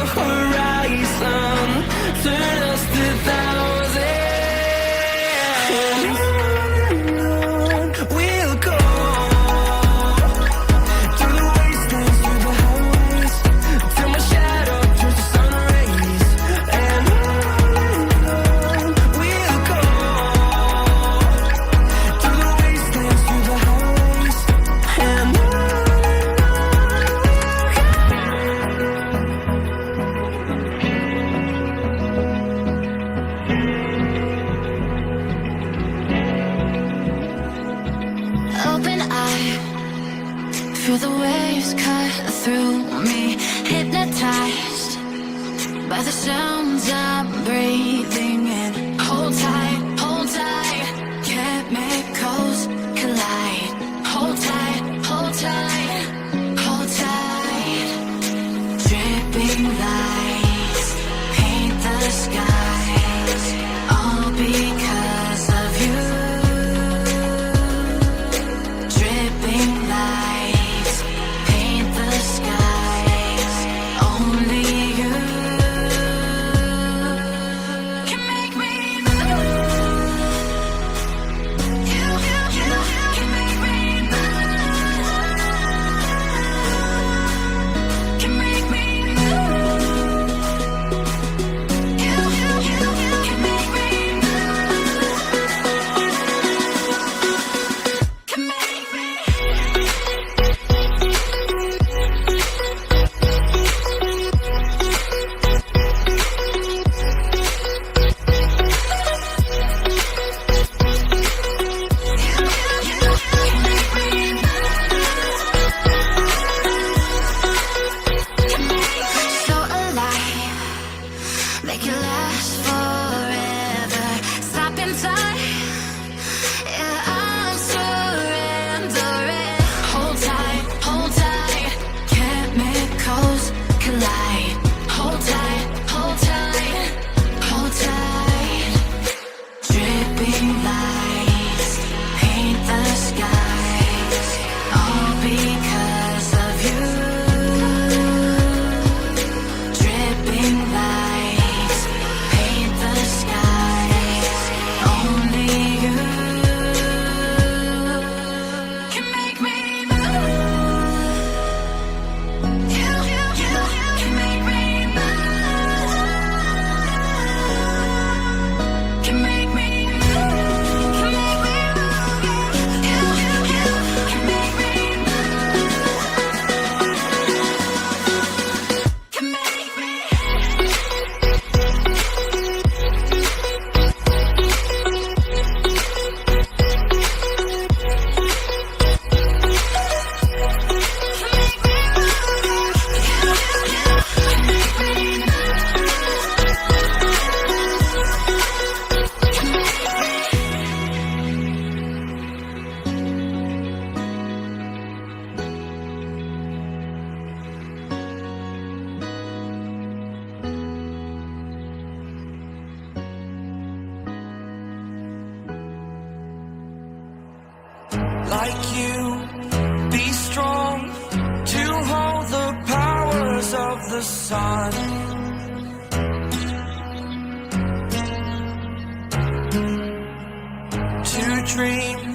horizon, turn us to thousands. And on we'll go, through the wastelands, through the highways, till my shadow turns to sun rays. And on we'll go, through the wastelands, through the highways. And open eye, feel the waves cut through me, hypnotized by the sounds I'm breathing in. Hold tight, chemicals collide. Hold tight, hold tight, hold tight. Dripping lights paint the skies, all because of you. Dripping lights paint the skies, only you can make me move. You can make me move. Can make me move. You can make me move. Can make me. So alive, make it last forever. Stop in time, yeah, I'm surrendering. Hold tight, chemicals collide. Hold tight, hold tight, hold tight. Dripping lights paint the skies, all because of you. Dripping lights paint the skies, only you can make me move. You can make me move. Can make me move. Can make me move. You can make me move. Can make me. like you, be strong to hold the powers of the sun. To dream